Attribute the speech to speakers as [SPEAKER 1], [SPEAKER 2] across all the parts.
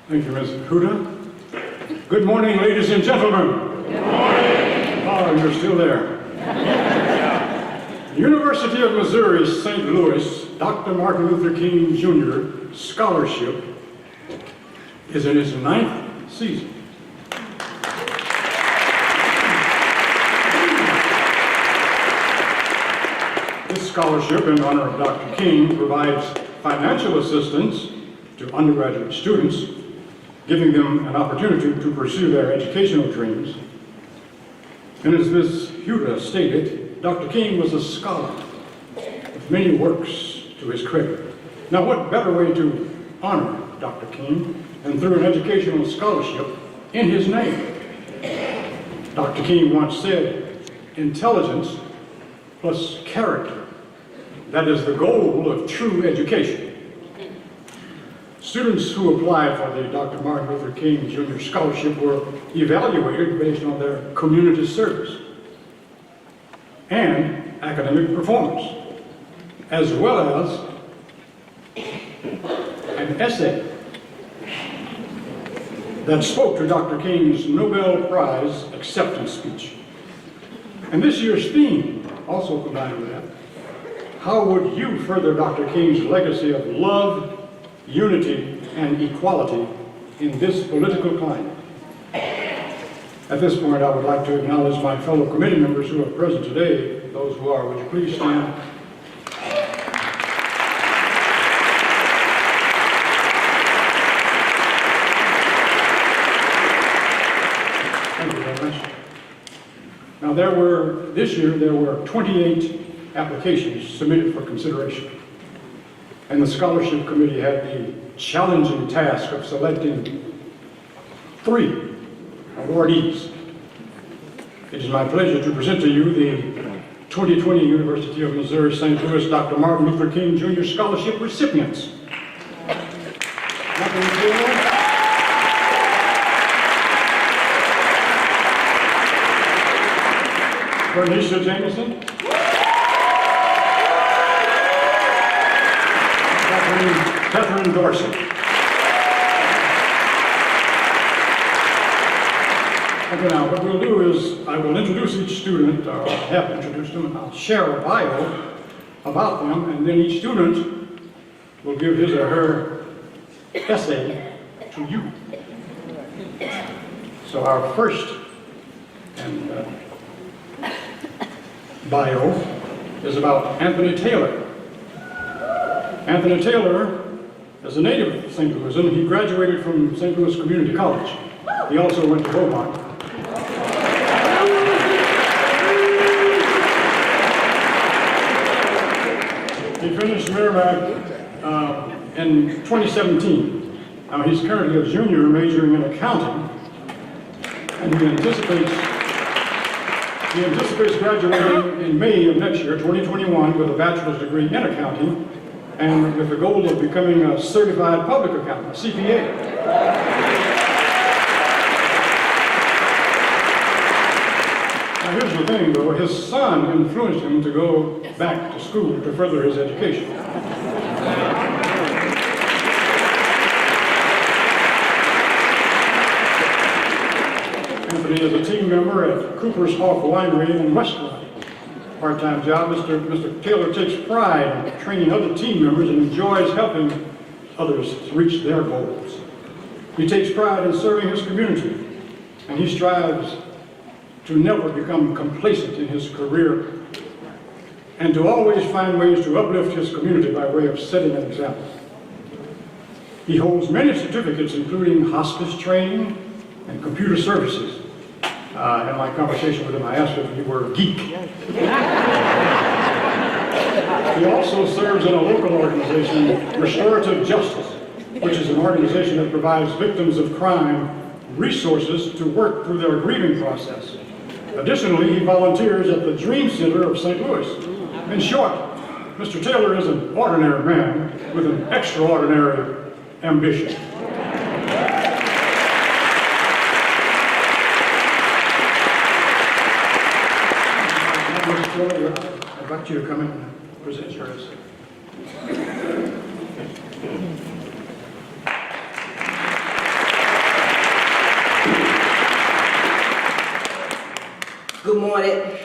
[SPEAKER 1] Thank you, Ms. Huda. Good morning, ladies and gentlemen. Good morning. Oh, you're still there. University of Missouri, St. Louis, Dr. Martin Luther King Jr. Scholarship is in its 9th season. This scholarship in honor of Dr. King provides financial assistance to undergraduate students, giving them an opportunity to pursue their educational dreams. And as Ms. Huda stated, Dr. King was a scholar with many works to his credit. Now, what better way to honor Dr. King than through an educational scholarship in his name? Dr. King once said, "Intelligence plus character, that is the goal of true education." Students who applied for the Dr. Martin Luther King Jr. Scholarship were evaluated based on their community service and academic performance, as well as an essay that spoke to Dr. King's Nobel Prize acceptance speech. And this year's theme, also combined with that, how would you further Dr. King's legacy of love, unity, and equality in this political climate? At this point, I would like to acknowledge my fellow committee members who are present today. Those who are, would you please stand? Thank you very much. Now, this year, there were 28 applications submitted for consideration. And the scholarship committee had the challenging task of selecting 3 awardees. It is my pleasure to present to you the 2020 University of Missouri St. Louis Dr. Martin Luther King Jr. Scholarship recipients. Bernicia Jameson. Catherine Dorsey. Okay, now what we'll do is I will introduce each student, or have introduced them, and I'll share a bio about them, and then each student will give his or her essay to you. So our first bio is about Anthony Taylor. Anthony Taylor is a native of St. Louis, and he graduated from St. Louis Community College. He also went to Beaumont. He finished Merrimack in 2017. Now he's currently a junior majoring in accounting, and he anticipates graduating in May of next year, 2021, with a bachelor's degree in accounting, and with the goal of becoming a certified public accountant, a CPA. Now here's the thing though, his son influenced him to go back to school to further his education. Anthony is a team member at Cooper's Hawk Winery in Westline. Part-time job, Mr. Taylor takes pride in training other team members and enjoys helping others reach their goals. He takes pride in serving his community, and he strives to never become complacent in his career and to always find ways to uplift his community by way of setting an example. He holds many certificates, including hospice training and computer services. In my conversation with him, I asked if he were a geek. He also serves in a local organization, Restorative Justice, which is an organization that provides victims of crime resources to work through their grieving process. Additionally, he volunteers at the Dream Center of St. Louis. In short, Mr. Taylor is an ordinary man with an extraordinary ambition. I invite you to come in and present your essay.
[SPEAKER 2] morning.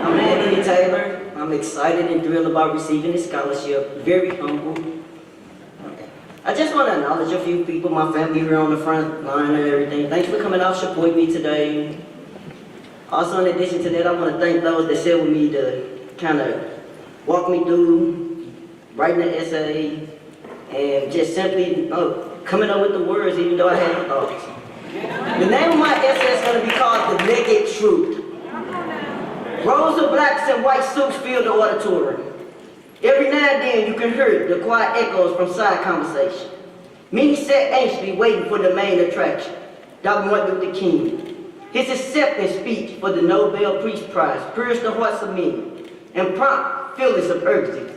[SPEAKER 2] I'm Anthony Taylor. I'm excited and thrilled about receiving this scholarship. Very humble. Okay. I just want to acknowledge a few people, my family here on the front line and everything. Thanks for coming out, supporting me today. Also, in addition to that, I want to thank those that sat with me to kind of walk me through writing the essay and just simply coming up with the words, even though I had the thoughts. The name of my essay is going to be called The Naked Truth. Rows of blacks in white suits fill the auditorium. Every now and then you can hear the quiet echoes from side conversation. Many sat anxiously waiting for the main attraction, Dr. Martin Luther King. His acceptance speech for the Nobel Peace Prize pierced the hearts of many and prompt feelings of urgency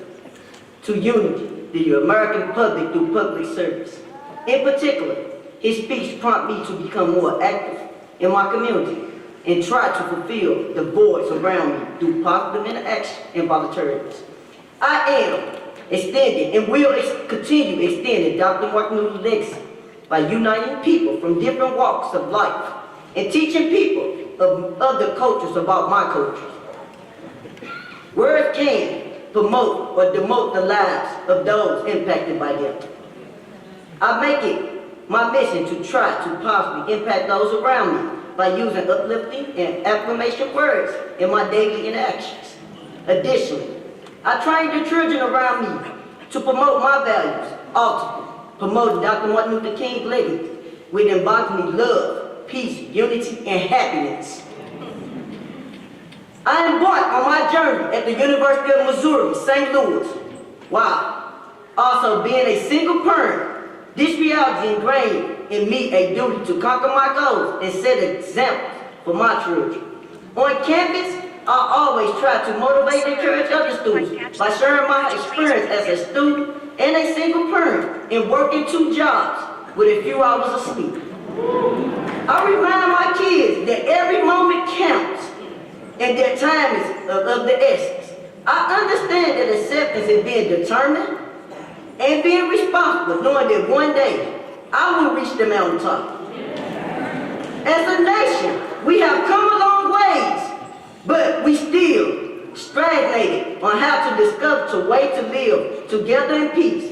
[SPEAKER 2] to unity, the American public through public service. In particular, his speech prompted me to become more active in my community and try to fulfill the voids around me through positive interaction and volunteerism. I am extending and will continue extending Dr. Martin Luther's legacy by uniting people from different walks of life and teaching people of other cultures about my culture. Words can promote or demote the lives of those impacted by them. I make it my mission to try to positively impact those around me by using uplifting and affirmation words in my daily interactions. Additionally, I train the children around me to promote my values, ultimately promoting Dr. Martin Luther King's legacy with embodying love, peace, unity, and happiness. I embarked on my journey at the University of Missouri, St. Louis. Wow. Also, being a single parent, this reality ingrained in me a duty to conquer my goals and set examples for my children. On campus, I always try to motivate and encourage other students by sharing my experience as a student and a single parent in working 2 jobs with a few hours of sleep. I remind my kids that every moment counts and that time is of the essence. I understand that acceptance is being determined and being responsible, knowing that one day I will reach the mountaintop. As a nation, we have come a long ways, but we still stagnated on how to discover a way to live together in peace.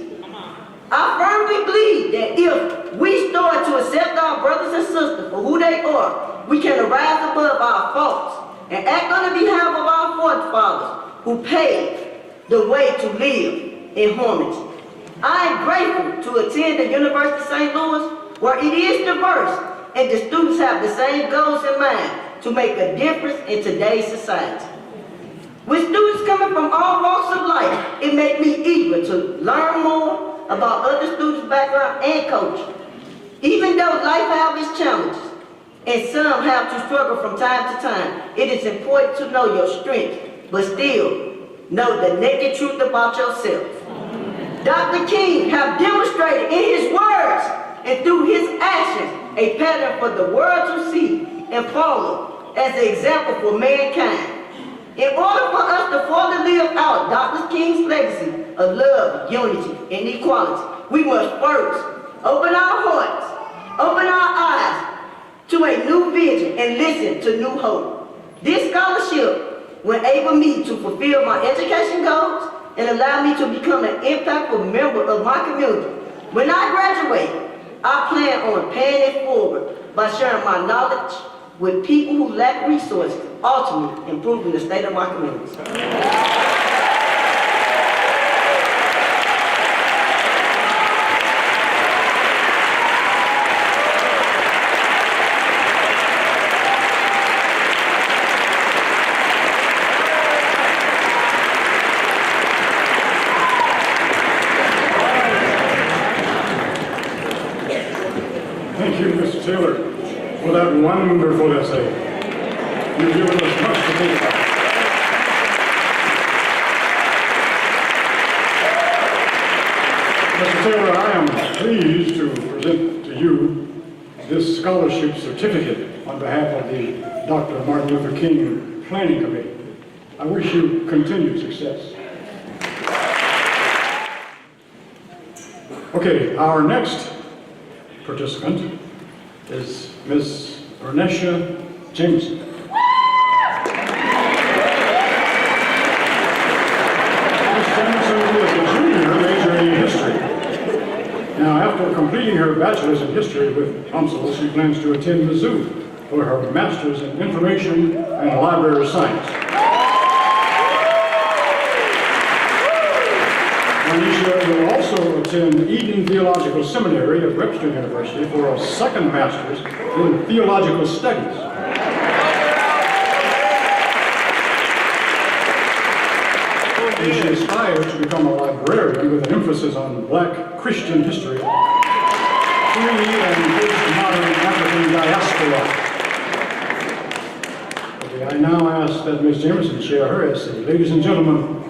[SPEAKER 2] I firmly believe that if we start to accept our brothers and sisters for who they are, we can rise above our faults and act on the behalf of our forefathers who paved the way to live in harmony. I am grateful to attend the University of St. Louis, where it is diverse and the students have the same goals in mind to make a difference in today's society. With students coming from all walks of life, it makes me eager to learn more about other students' background and culture. Even though life has its challenges, and some have to struggle from time to time, it is important to know your strengths, but still know the naked truth about yourself. Dr. King has demonstrated in his words and through his actions a pattern for the world to see and follow as an example for mankind. In order for us to fully live out Dr. King's legacy of love, unity, and equality, we must first open our hearts, open our eyes to a new vision and listen to new hope. This scholarship will enable me to fulfill my education goals and allow me to become an impactful member of my community. When I graduate, I plan on paying it forward by sharing my knowledge with people who lack resources, ultimately improving the state of my community.
[SPEAKER 1] Thank you, Mr. Taylor, for that wonderful essay. You've given us much to think about. Mr. Taylor, I am pleased to present to you this scholarship certificate on behalf of the Dr. Martin Luther King Planning Committee. I wish you continued success. Okay, our next participant is Ms. Vernetia Jameson. After completing her bachelor's in history with UMSL, she plans to attend Mizzou for her master's in information and library science. Monisha will also attend Eden Theological Seminary at Webster University for a second master's in theological studies. And she aspires to become a librarian with an emphasis on Black Christian history, free and postmodern African diaspora. Okay, I now ask that Ms. Jameson share her essay. Ladies and gentlemen,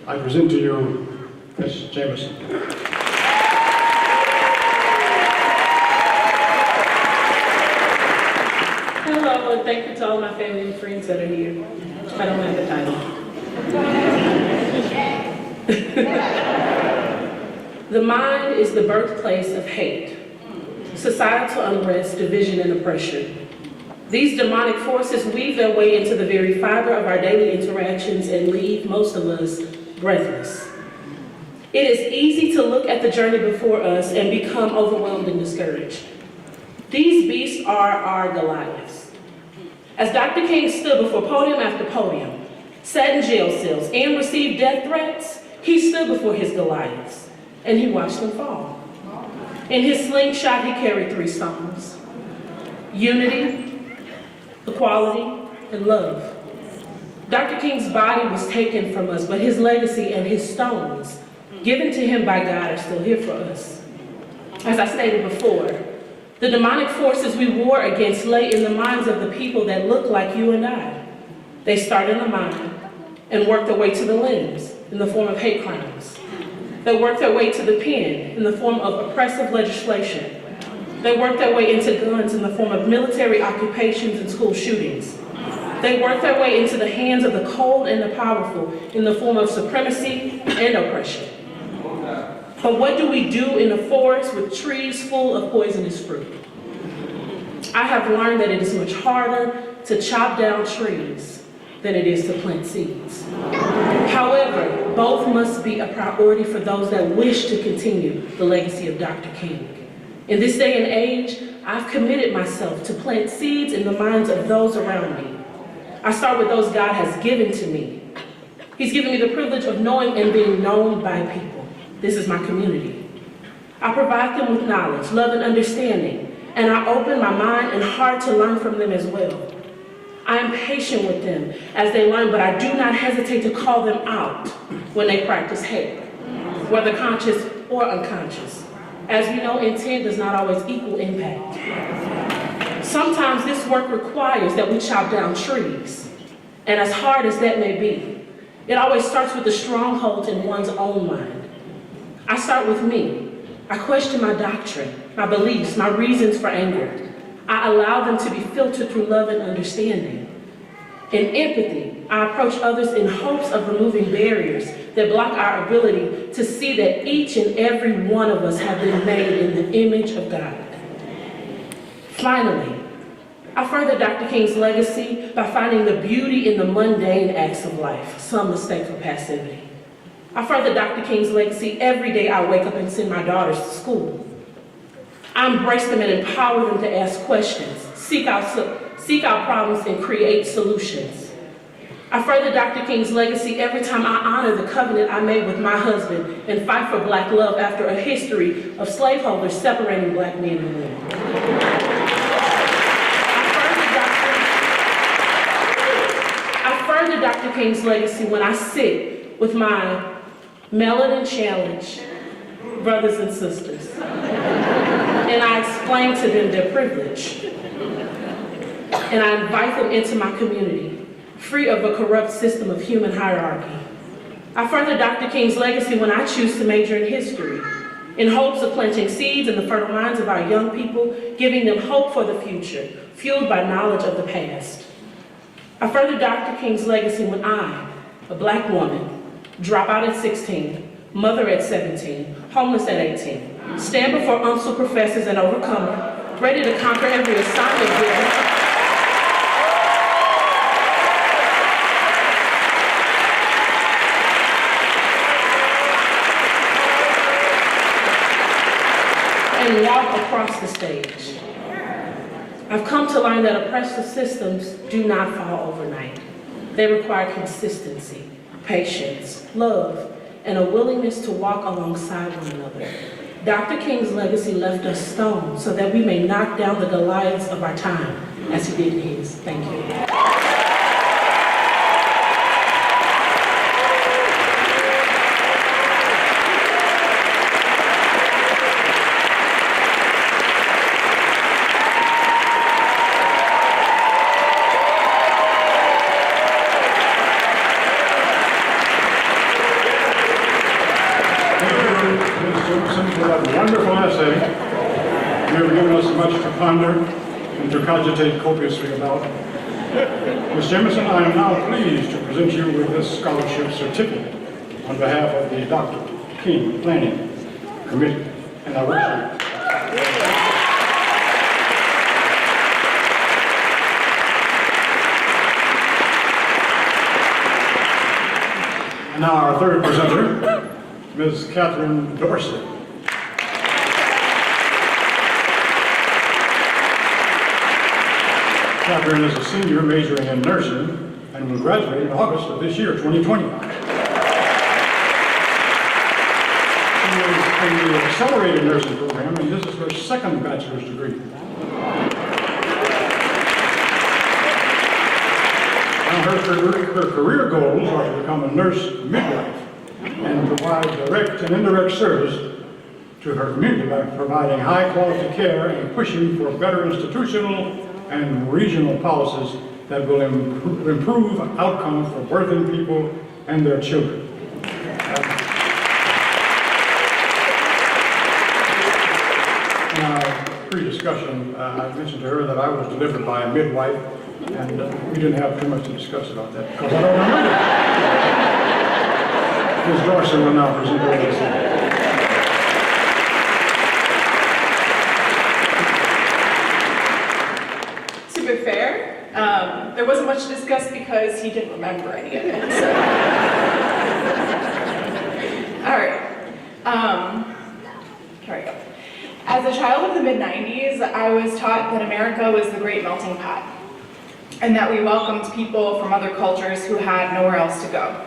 [SPEAKER 1] I present to you Ms. Jameson.
[SPEAKER 3] Hello, and thank you to all my family and friends that are here. I don't have the title. The mind is the birthplace of hate, societal unrest, division, and oppression. These demonic forces weave their way into the very fiber of our daily interactions and leave most of us breathless. It is easy to look at the journey before us and become overwhelmed and discouraged. These beasts are our Goliaths. As Dr. King stood before podium after podium, sat in jail cells, and received death threats, he stood before his Goliaths, and he watched them fall. In his slingshot, he carried 3 stones: unity, equality, and love. Dr. King's body was taken from us, but his legacy and his stones, given to him by God, are still here for us. As I stated before, the demonic forces we war against lay in the minds of the people that look like you and I. They start in the mind and work their way to the limbs in the form of hate crimes. They work their way to the pen in the form of oppressive legislation. They work their way into guns in the form of military occupations and school shootings. They work their way into the hands of the cold and the powerful in the form of supremacy and oppression. But what do we do in a forest with trees full of poisonous fruit? I have learned that it is much harder to chop down trees than it is to plant seeds. However, both must be a priority for those that wish to continue the legacy of Dr. King. In this day and age, I've committed myself to plant seeds in the minds of those around me. I start with those God has given to me. He's given me the privilege of knowing and being known by people. This is my community. I provide them with knowledge, love, and understanding, and I open my mind and heart to learn from them as well. I am patient with them as they learn, but I do not hesitate to call them out when they practice hate, whether conscious or unconscious. As we know, intent does not always equal impact. Sometimes this work requires that we chop down trees, and as hard as that may be, it always starts with the strongholds in one's own mind. I start with me. I question my doctrine, my beliefs, my reasons for anger. I allow them to be filtered through love and understanding. In empathy, I approach others in hopes of removing barriers that block our ability to see that each and every one of us have been made in the image of God. Finally, I further Dr. King's legacy by finding the beauty in the mundane acts of life, some mistake for passivity. I further Dr. King's legacy every day I wake up and send my daughters to school. I embrace them and empower them to ask questions, seek out problems, and create solutions. I further Dr. King's legacy every time I honor the covenant I made with my husband and fight for Black love after a history of slaveholders separating Black men and women. I further Dr. King's legacy when I sit with my melanin challenged brothers and sisters, and I explain to them their privilege, and I invite them into my community, free of a corrupt system of human hierarchy. I further Dr. King's legacy when I choose to major in history, in hopes of planting seeds in the fertile minds of our young people, giving them hope for the future, fueled by knowledge of the past. I further Dr. King's legacy when I, a Black woman, drop out at 16, mother at 17, homeless at 18, stand before UMSL professors and overcomer, ready to conquer every assignment given. and walk across the stage. I've come to learn that oppressive systems do not fall overnight. They require consistency, patience, love, and a willingness to walk alongside one another. Dr. King's legacy left us stone so that we may knock down the Goliaths of our time, as he did his. Thank you.
[SPEAKER 1] For that wonderful essay. You have given us much to ponder and to cogitate copiously about. Ms. Jameson, I am now pleased to present you with this scholarship certificate on behalf of the Dr. King Planning Committee. And I wish you. And now our third presenter, Ms. Catherine Dorsey. Catherine is a senior majoring in nursing and will graduate in August of this year, 2020. She is in the accelerated nursing program, and this is her second bachelor's degree. Now her career goals are to become a nurse midwife and provide direct and indirect service to her community by providing high-quality care and pushing for better institutional and regional policies that will improve outcomes for birthing people and their children. In our pre-discussion, I mentioned to her that I was delivered by a midwife, and we didn't have too much to discuss about that because I don't remember. Ms. Dorsey will now present her essay.
[SPEAKER 4] To be fair, there wasn't much to discuss because he didn't remember any of it. So. All right. Here we go. As a child of the mid-90s, I was taught that America was the great melting pot, and that we welcomed people from other cultures who had nowhere else to go.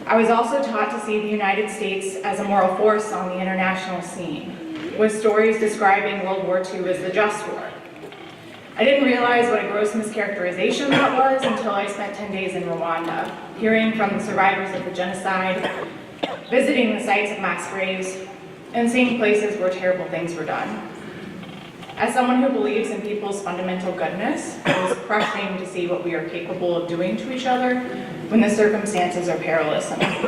[SPEAKER 4] I was also taught to see the United States as a moral force on the international scene, with stories describing World War II as the just war. I didn't realize what a gross mischaracterization that was until I spent 10 days in Rwanda, hearing from the survivors of the genocide, visiting the sites of mass graves, and seeing places where terrible things were done. As someone who believes in people's fundamental goodness, it was crushing to see what we are capable of doing to each other when the circumstances are perilous enough.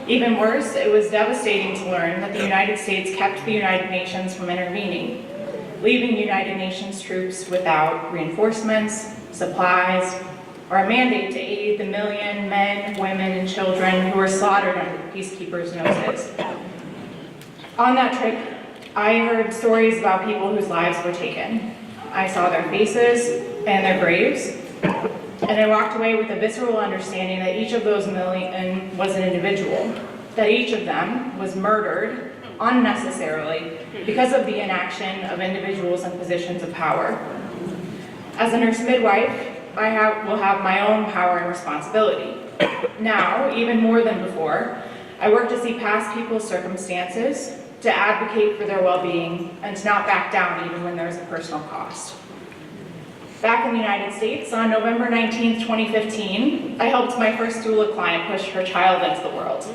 [SPEAKER 4] Even worse, it was devastating to learn that the United States kept the United Nations from intervening, leaving United Nations troops without reinforcements, supplies, or a mandate to aid the million men, women, and children who were slaughtered under the peacekeepers' noses. On that trip, I heard stories about people whose lives were taken. I saw their faces and their graves, and I walked away with a visceral understanding that each of those million was an individual, that each of them was murdered unnecessarily because of the inaction of individuals in positions of power. As a nurse midwife, I will have my own power and responsibility. Now, even more than before, I work to see past people's circumstances, to advocate for their well-being, and to not back down even when there's a personal cost. Back in the United States, on November 19th, 2015, I helped my first doula client push her child into the world.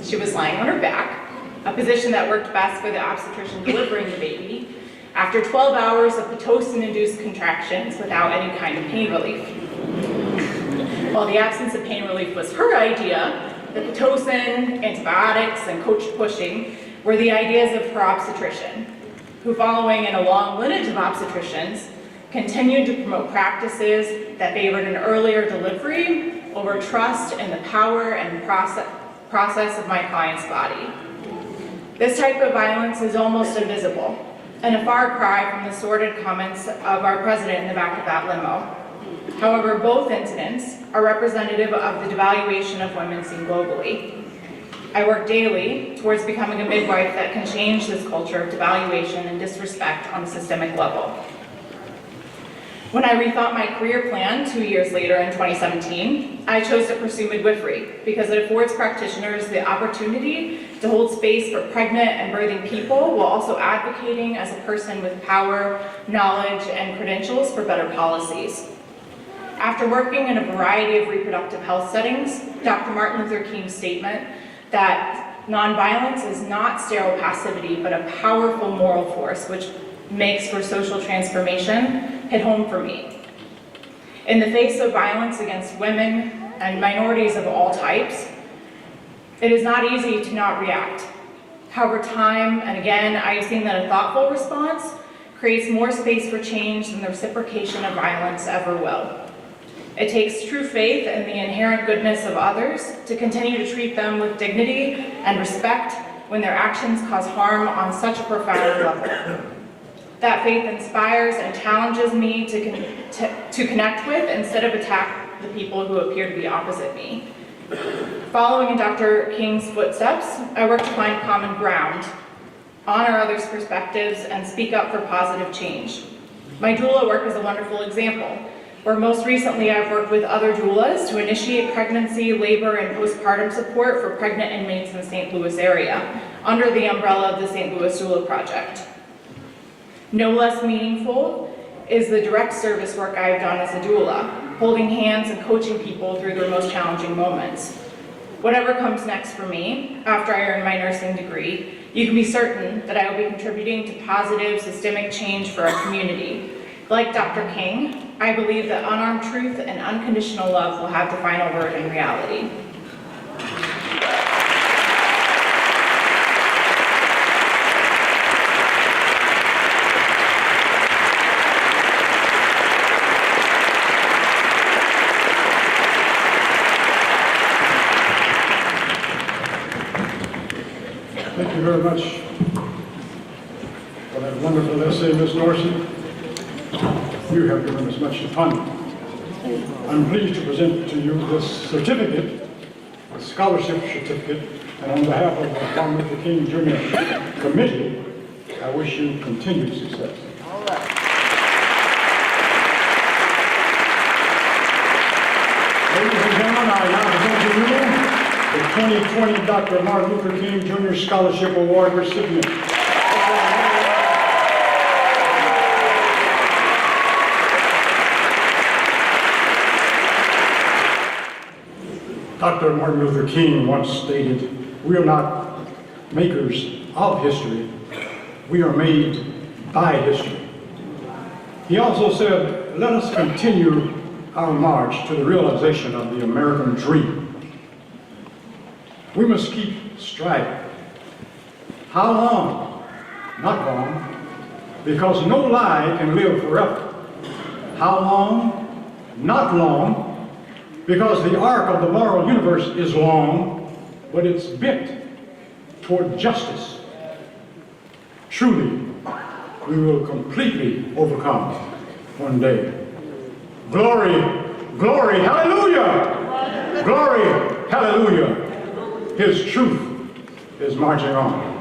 [SPEAKER 4] She was lying on her back, a position that worked best for the obstetrician delivering the baby, after 12 hours of Pitocin-induced contractions without any kind of pain relief. While the absence of pain relief was her idea, the Pitocin, antibiotics, and coached pushing were the ideas of her obstetrician, who, following in a long lineage of obstetricians, continued to promote practices that favored an earlier delivery over trust in the power and process of my client's body. This type of violence is almost invisible, and a far cry from the sordid comments of our president in the back of that limo. However, both incidents are representative of the devaluation of women seen globally. I work daily towards becoming a midwife that can change this culture of devaluation and disrespect on a systemic level. When I rethought my career plan 2 years later in 2017, I chose to pursue midwifery because it affords practitioners the opportunity to hold space for pregnant and birthing people while also advocating as a person with power, knowledge, and credentials for better policies. After working in a variety of reproductive health settings, Dr. Martin Luther King's statement that nonviolence is not sterile passivity, but a powerful moral force which makes for social transformation hit home for me. In the face of violence against women and minorities of all types, it is not easy to not react. However, time and again, I have seen that a thoughtful response creates more space for change than the reciprocation of violence ever will. It takes true faith in the inherent goodness of others to continue to treat them with dignity and respect when their actions cause harm on such a profound level. That faith inspires and challenges me to connect with instead of attack the people who appear to be opposite me. Following in Dr. King's footsteps, I work to find common ground, honor others' perspectives, and speak up for positive change. My doula work is a wonderful example, where most recently I've worked with other doulas to initiate pregnancy, labor, and postpartum support for pregnant inmates in the St. Louis area, under the umbrella of the St. Louis Doula Project. No less meaningful is the direct service work I've done as a doula, holding hands and coaching people through their most challenging moments. Whatever comes next for me, after I earn my nursing degree, you can be certain that I will be contributing to positive systemic change for our community. Like Dr. King, I believe that unarmed truth and unconditional love will have the final word in reality.
[SPEAKER 1] Thank you very much for that wonderful essay, Ms. Dorsey. You have given us much fun. I'm pleased to present to you this certificate, a scholarship certificate, and on behalf of the Martin Luther King Jr. Committee, I wish you continued success. Ladies and gentlemen, I now present to you the 2020 Dr. Martin Luther King Jr. Scholarship Award recipient. Dr. Martin Luther King once stated, "We are not makers of history, we are made by history." He also said, "Let us continue our march to the realization of the American dream. We must keep striving." How long? Not long, because no lie can live forever. How long? Not long, because the arc of the moral universe is long, but it's bent toward justice. Truly, we will completely overcome one day. Glory, glory, hallelujah! Glory, hallelujah! His truth is marching on.